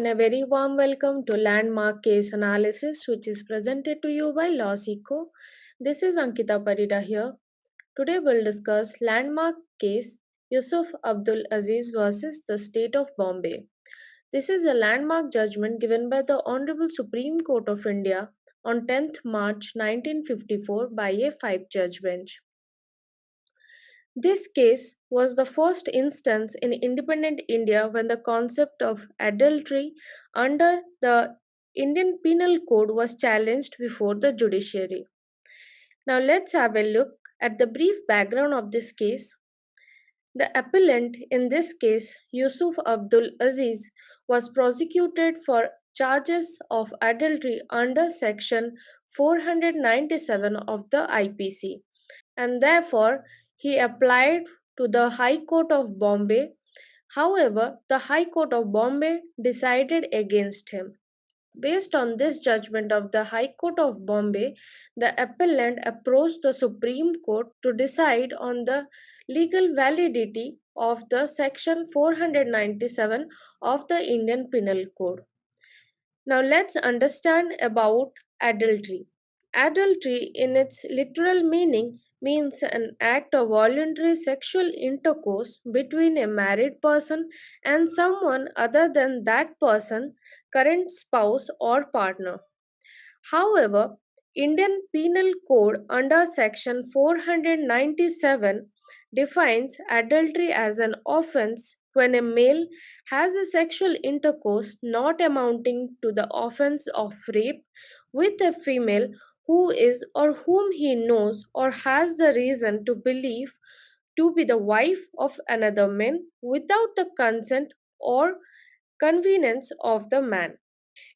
and a very warm welcome to Landmark Case Analysis, which is presented to you by Lawseco. This is Ankita Parida here. Today we'll discuss Landmark Case Yusuf Abdul Aziz versus the State of Bombay. This is a landmark judgment given by the Honorable Supreme Court of India on 10th March 1954 by a five-judge bench. This case was the first instance in independent India when the concept of adultery under the Indian Penal Code was challenged before the judiciary. Now let's have a look at the brief background of this case. The appellant in this case, Yusuf Abdul Aziz, was prosecuted for charges of adultery under section 497 of the IPC, and therefore he applied to the High Court of Bombay. However, the High Court of Bombay decided against him. Based on this judgment of the High Court of Bombay, the appellant approached the Supreme Court to decide on the legal validity of the section 497 of the Indian Penal Code. Now let's understand about adultery. Adultery, in its literal meaning, means an act of voluntary sexual intercourse between a married person and someone other than that person's current spouse or partner. However, Indian Penal Code under section 497 defines adultery as an offense when a male has a sexual intercourse not amounting to the offense of rape with a female who is or whom he knows or has the reason to believe to be the wife of another man without the consent or convenience of the man.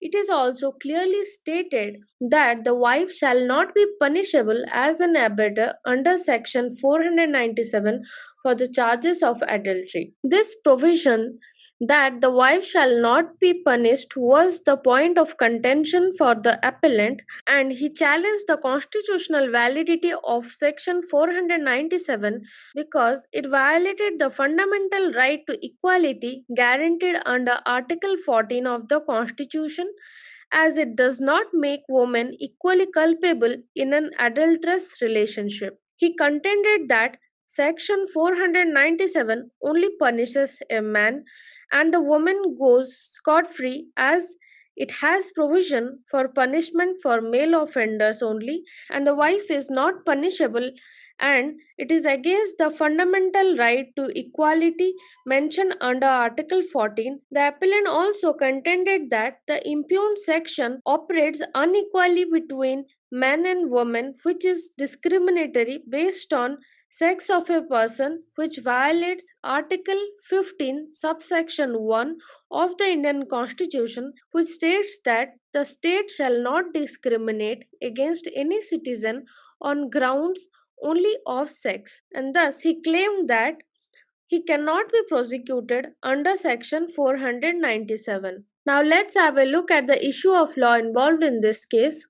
It is also clearly stated that the wife shall not be punishable as an abettor under section 497 for the charges of adultery. This provision that the wife shall not be punished was the point of contention for the appellant, and he challenged the constitutional validity of section 497 because it violated the fundamental right to equality guaranteed under Article 14 of the Constitution, as it does not make women equally culpable in an adulterous relationship. He contended that Section 497 only punishes a man and the woman goes scot free, as it has provision for punishment for male offenders only, and the wife is not punishable, and it is against the fundamental right to equality mentioned under Article 14. The appellant also contended that the impugned section operates unequally between men and women, which is discriminatory based on sex of a person, which violates Article 15, subsection 1 of the Indian Constitution, which states that the state shall not discriminate against any citizen on grounds only of sex, and thus he claimed that he cannot be prosecuted under section 497. Now let's have a look at the issue of law involved in this case.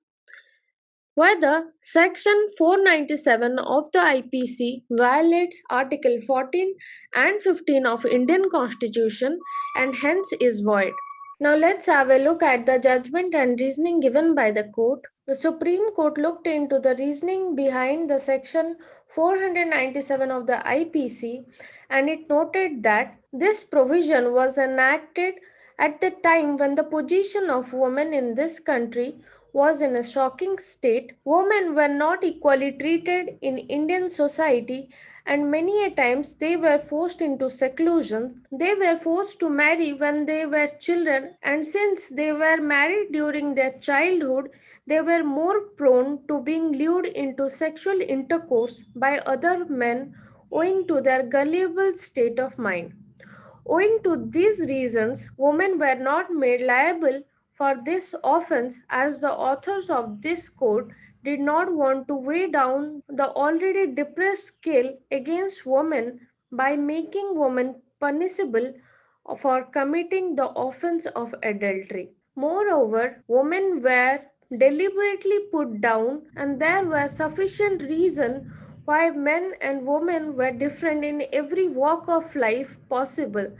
Whether section 497 of the IPC violates article 14 and 15 of Indian Constitution and hence is void. Now let's have a look at the judgment and reasoning given by the court. The Supreme Court looked into the reasoning behind the section 497 of the IPC, and it noted that this provision was enacted at the time when the position of women in this country was in a shocking state. Women were not equally treated in Indian society, and many a times they were forced into seclusion. They were forced to marry when they were children, and since they were married during their childhood, they were more prone to being lured into sexual intercourse by other men owing to their gullible state of mind. Owing to these reasons, women were not made liable for this offense, as the authors of this code did not want to weigh down the already depressed scale against women by making women punishable for committing the offense of adultery. Moreover, women were deliberately put down, and there was sufficient reason why men and women were different in every walk of life possible.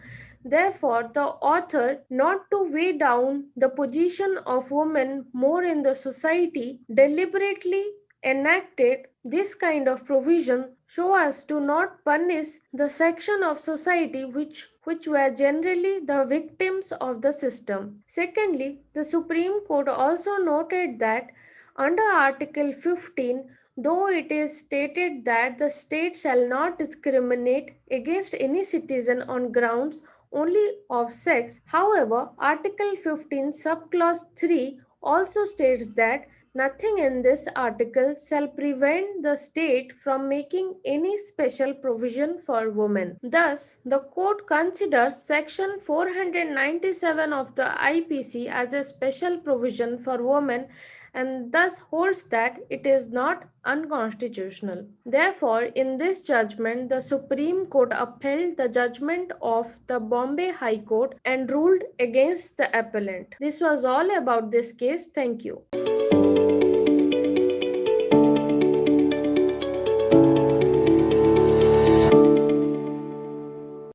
Therefore, the author, not to weigh down the position of women more in the society, deliberately enacted this kind of provision so as to not punish the section of society which were generally the victims of the system. Secondly, the Supreme Court also noted that under Article 15, though it is stated that the state shall not discriminate against any citizen on grounds only of sex, however, Article 15, subclause 3 also states that nothing in this article shall prevent the state from making any special provision for women. Thus, the court considers section 497 of the IPC as a special provision for women and thus holds that it is not unconstitutional. Therefore, in this judgment, the Supreme Court upheld the judgment of the Bombay High Court and ruled against the appellant. This was all about this case. Thank you.